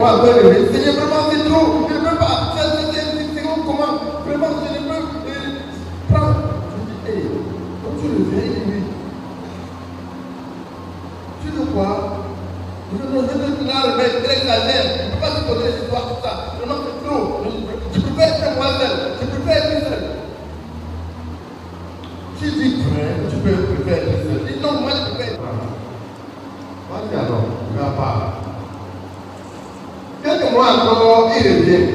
Seigneur, vraiment, c'est trop. Je ne peux pas. C'est comment? Vraiment, je ne peux prendre. Je dis, hé, quand tu le fais, lui, tu le vois. Je te là, le mec, très exagère. Je ne peux pas te donner des histoires comme ça. Vraiment, c'est trop. Je peux pas être moi seul. Je peux pas être seul. Tu dis, frère, tu peux être seul. Je dis, non, moi, je peux pas être seul. Vas-y alors, ne va pas. Quelques mois encore, il revient.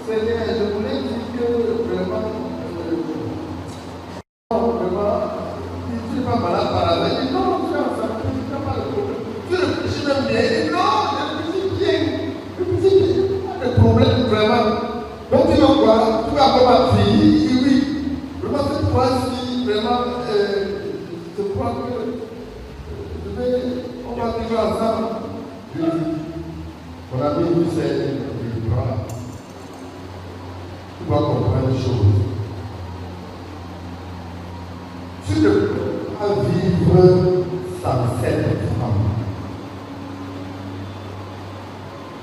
Seigneur, je voulais dire que vraiment, tu n'es pas malade par hasard. Il dit non, tu as pas de problème. Tu réfléchis même bien. Il dit non, je réfléchis bien. Pas de problème vraiment. Donc tu veux quoi? Tu vas comme ma fille? Il dit oui. Vraiment, cette fois-ci, vraiment, je crois que on va vivre ensemble. Je dis, mon ami, vous c'est le bras. Tu dois comprendre une chose. Tu ne peux pas vivre sans cette femme.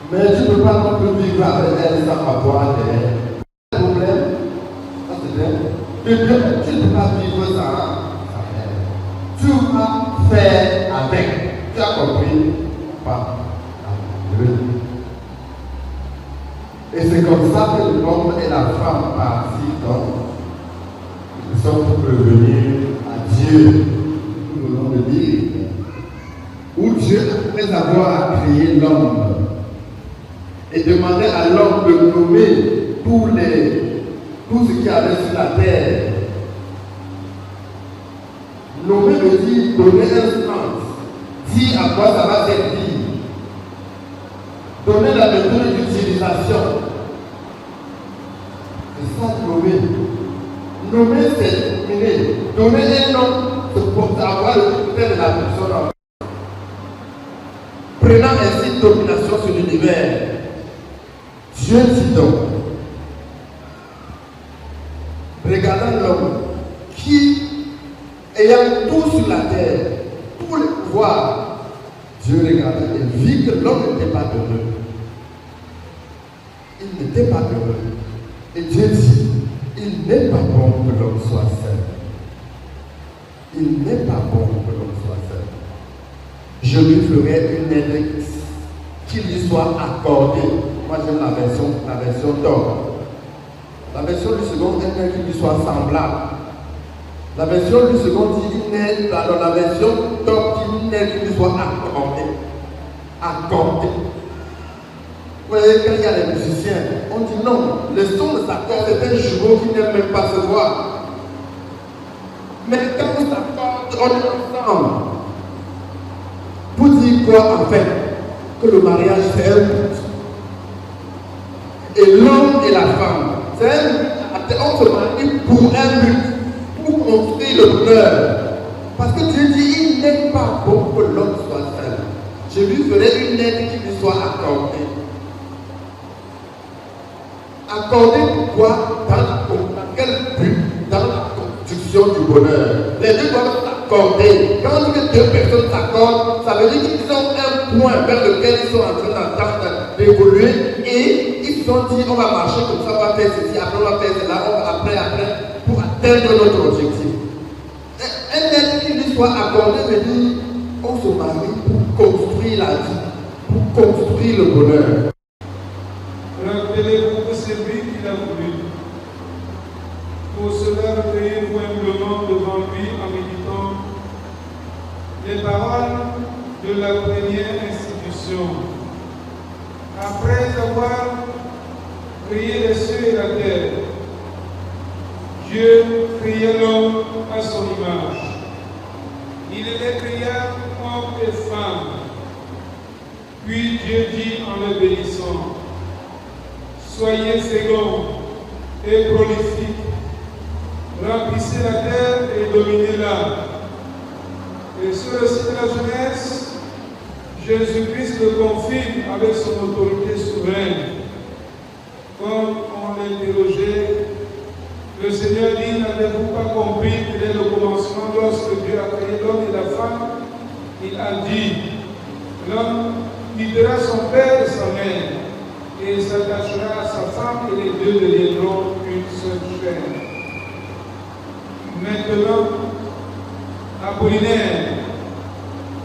Mais tu ne peux pas non plus vivre avec elle sans avoir des problèmes. Tu ne peux pas vivre sans elle. Tu vas faire avec. Tu as compris? Pas. Et c'est comme ça que l'homme et la femme partis, donc, ils sont revenus à Dieu, nous venons de dire, où Dieu, après avoir créé l'homme, et demandé à l'homme de nommer tout ce qui avait sur la terre. Nommer veut dire donner un sens, dire à quoi ça va servir. Donner la méthode d'utilisation. C'est ça nommer. Nommer, c'est nominer. Donner un nom, c'est pour avoir le critère de la personne. Prenant ainsi domination sur l'univers. Dieu dit donc, regardant l'homme qui, ayant tout sur la terre, tous les pouvoirs, Dieu regardait et vit que l'homme n'était pas heureux. Il n'était pas heureux. Et Dieu dit, il n'est pas bon que l'homme soit seul. Il n'est pas bon que l'homme soit seul. Je lui ferai une aide qui lui soit accordée. Moi j'aime la version d'or. La version du second, une aide qui lui soit semblable. La version du second dit une aide, alors la version d'or dit une aide qui lui soit accordée. Accordée. Vous voyez, quand il y a les musiciens, on dit non, le son de sa corde est un jumeau qui n'aime même pas se voir. Mais quand on s'accorde, on est ensemble. Pour dire quoi en fait? Que le mariage c'est un but. Et l'homme et la femme, c'est un but. On se marie pour un but, pour construire le bonheur. Parce que Dieu dit, il n'est pas bon que l'homme soit seul. Je lui ferai une aide qui lui soit accordée. Accordée pourquoi? Dans quel but? Dans la construction du bonheur. Les deux doivent s'accorder. Quand on dit que deux personnes s'accordent, ça veut dire qu'ils ont un point vers lequel ils sont en train d'entendre, d'évoluer, et ils se sont dit on va marcher comme ça, on va faire ceci, après on va faire cela, après, pour atteindre notre objectif. Un être qui lui soit accordé veut dire on se marie pour construire la vie, pour construire le bonheur. Rappelez-vous que c'est lui qui l'a voulu. Pour cela, recueillez-vous humblement devant lui en méditant les paroles de la première institution. Après avoir créé les cieux et la terre, Dieu créa l'homme à son image. Il les créa homme et femme. Puis Dieu dit en le bénissant, soyez féconds et prolifiques, remplissez la terre et dominez-la. Et sur le site de la jeunesse, Jésus-Christ le confirme avec son autorité souveraine. Comme on l'interrogeait, le Seigneur dit, n'avez-vous pas compris quel est le commencement lorsque Dieu a créé l'homme et la femme? Il a dit, l'homme quittera son père et sa mère, et il s'attachera à sa femme, et les deux deviendront une seule chair. Maintenant, Apollinaire,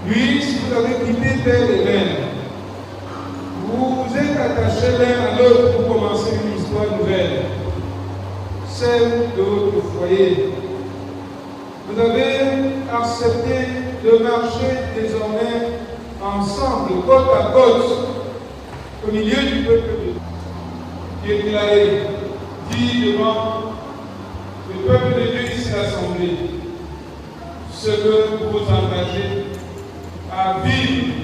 lui, si vous avez quitté père et mère, vous vous êtes attachés l'un à l'autre pour commencer une histoire nouvelle, celle de votre foyer. Vous avez accepté de marcher désormais ensemble, côte à côte, au milieu du peuple de Dieu. Déclaré, dit devant le peuple de Dieu ici assemblé, ce que vous engagez à vivre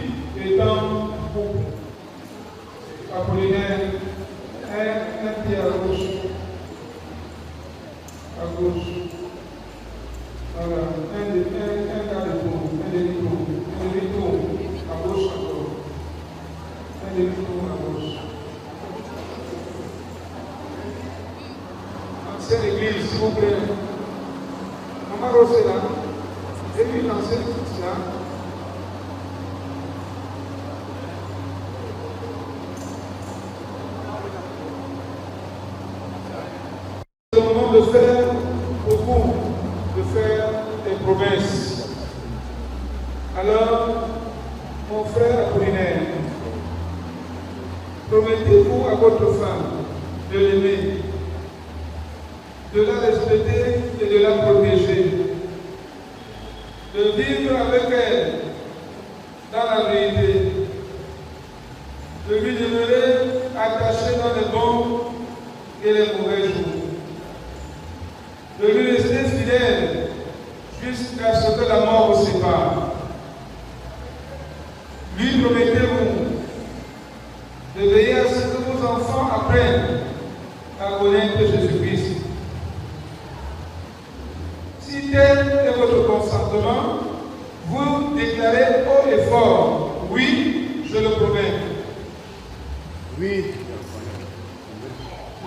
étant couple. Apollinaire, un pied à gauche. À gauche. Voilà, un quart de tour, un demi-tour, à gauche encore. Un demi-tour à gauche. Ancienne église, s'il vous plaît. Maman Rosé là. Et puis l'ancienne église là. C'est le moment de faire beaucoup, de faire des promesses. Alors, mon frère Apollinaire, promettez-vous à votre femme de l'aimer, de la respecter et de la protéger, de vivre avec elle dans la vérité, de lui demeurer attaché dans les bons et les mauvais jours, de lui rester fidèle jusqu'à ce que la mort vous sépare. Lui promettez-vous de veiller à ce que vos enfants apprennent à connaître Jésus-Christ. Si tel est votre consentement, vous déclarez haut et fort, oui, je le promets. Oui,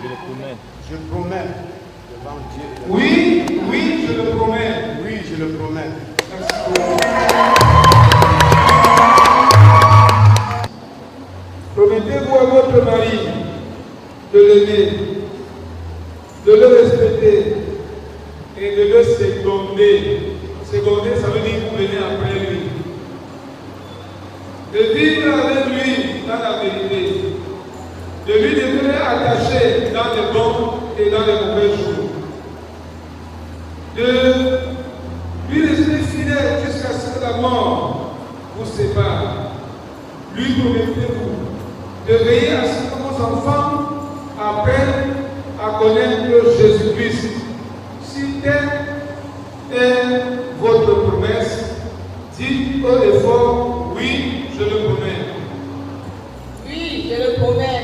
Je le promets. je promets devant Dieu. Oui, oui, je le promets. Oui, je le promets. Merci beaucoup. Promettez-vous à votre mari de l'aimer, de le respecter et de le seconder. Seconder, ça veut dire que vous venez après lui. De vivre avec lui dans la vérité, de lui demeurer attaché dans les bons et dans les mauvais jours, de lui rester fidèle jusqu'à ce que la mort vous sépare. Lui promettez-vous de veiller à ce que vos enfants apprennent à connaître Jésus-Christ. Si telle est votre promesse, dites haut et fort, oui, je le promets. Oui, je le promets.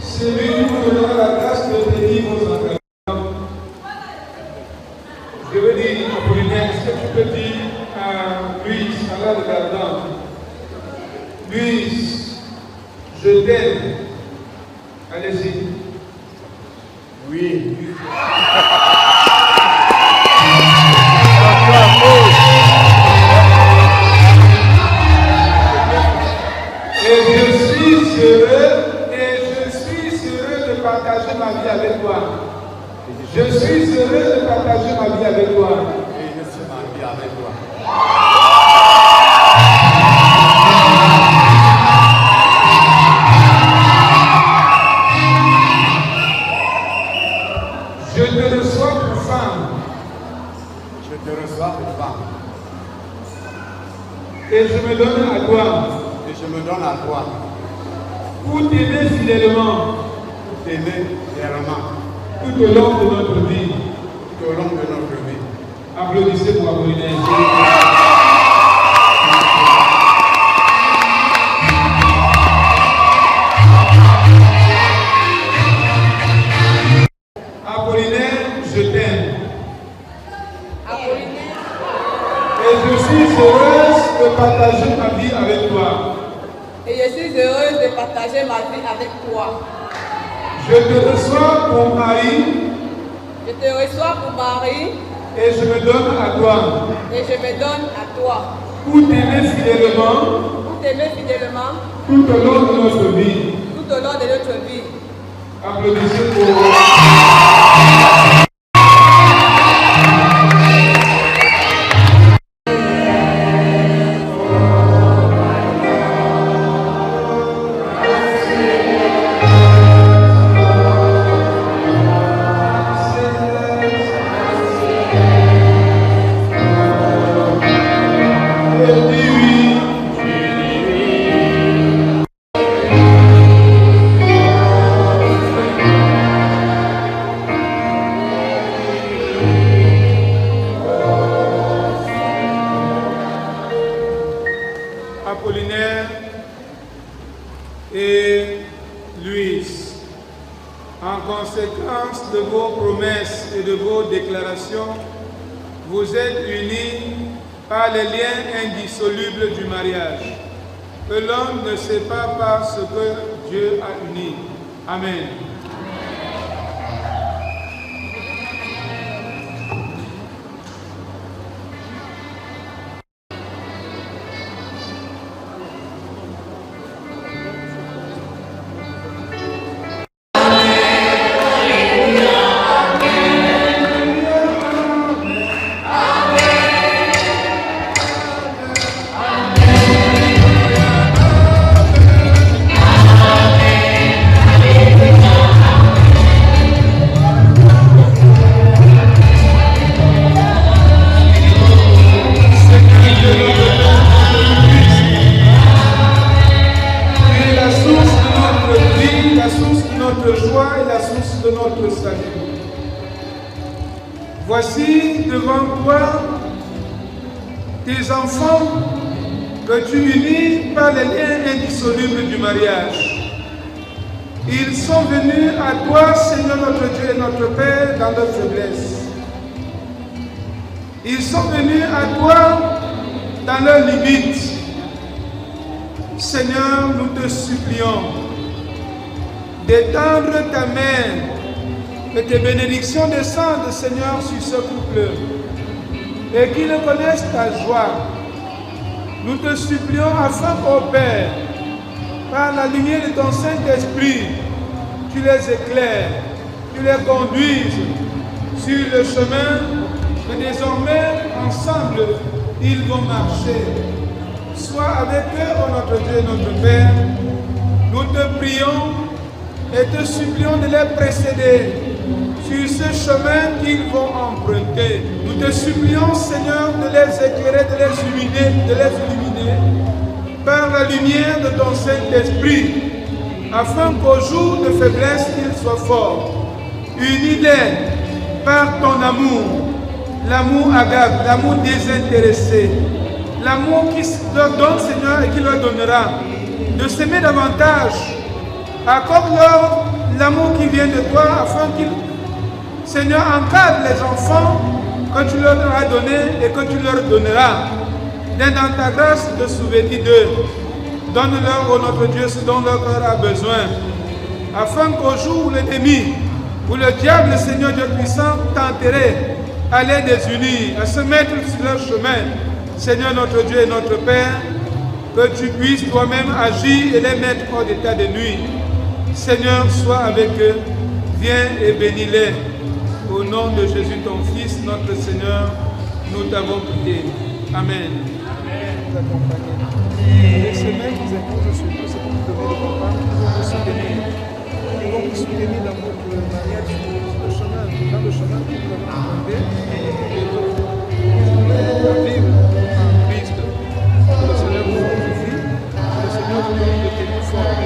C'est lui qui vous donnera la grâce de tenir vos engagements. Je veux dire, Apollinaire, est-ce que tu peux dire à Louise, en la regardant, Louise, je t'aime. Allez-y. Oui. Et je suis heureux de partager ma vie avec toi. Je suis heureux de partager ma vie avec toi. Et je suis marié avec toi. Je te reçois pour femme. Je te reçois pour femme. Et je me donne à toi. Et je me donne à toi. Pour t'aimer fidèlement. Pour t'aimer fidèlement. Tout au long de notre vie. Tout au long de notre vie. Applaudissez pour Apollinaire. Apollinaire, je t'aime. Apollinaire. Et je suis heureuse de partager ma vie avec toi. Et je suis heureuse de partager ma vie avec toi. Je te reçois pour mari. Je te reçois pour mari. Et je me donne à toi. Et je me donne à toi. Pour t'aimer fidèlement. Pour t'aimer fidèlement. Tout au long de notre vie. Tout au long de notre vie. Applaudissez pour Apollinaire et Louise. En conséquence de vos promesses et de vos déclarations, vous êtes unis par les liens indissolubles du mariage, que l'homme ne sépare pas ce que Dieu a uni. Amen. Voici devant toi tes enfants que tu unis par les liens indissolubles du mariage. Ils sont venus à toi, Seigneur notre Dieu et notre Père, dans leur faiblesse. Ils sont venus à toi dans leurs limites. Seigneur, nous te supplions d'étendre ta main, que tes bénédictions descendent, Seigneur, sur ce couple et qu'ils connaissent ta joie. Nous te supplions afin, ô Père, par la lumière de ton Saint-Esprit, tu les éclaires, tu les conduises sur le chemin que désormais, ensemble, ils vont marcher. Sois avec eux, ô notre Dieu et notre Père. Nous te prions et te supplions de les précéder sur ce chemin qu'ils vont emprunter. Nous te supplions, Seigneur, de les éclairer, de les illuminer par la lumière de ton Saint-Esprit, afin qu'au jour de faiblesse, ils soient forts. Unis-les par ton amour, l'amour agape, l'amour désintéressé, l'amour qui leur donne, Seigneur, et qui leur donnera de s'aimer davantage. Accorde-leur l'amour qui vient de toi, afin qu'ils, Seigneur, encadre les enfants que tu leur as donnés et que tu leur donneras. Viens dans ta grâce de souvenir d'eux. Donne-leur, ô notre Dieu, ce dont leur cœur a besoin, afin qu'au jour où l'ennemi, où le diable, Seigneur Dieu puissant, tenterait à les désunir, à se mettre sur leur chemin, Seigneur notre Dieu et notre Père, que tu puisses toi-même agir et les mettre hors d'état de nuit. Seigneur, sois avec eux, viens et bénis-les. Au nom de Jésus, ton Fils, notre Seigneur, nous t'avons prié. Amen. Les semaines qui imposent surtout, c'est pour vous donner le comprendre qu'ils vont vous soutenir. Ils vont vous soutenir dans votre mariage, dans le chemin que vous avez emprunté, et donc à vivre en Christ. Que le Seigneur vous fortifie, que le Seigneur vous donne de tenir fort,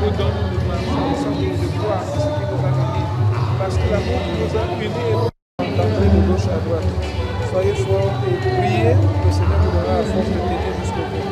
vous donne de marcher, de croire à ce qu'il vous a donné. Parce que l'amour qui nous a unis est d'entrer de gauche à droite. Soyez forts et priez, le Seigneur vous donnera la force de tenir jusqu'au bout.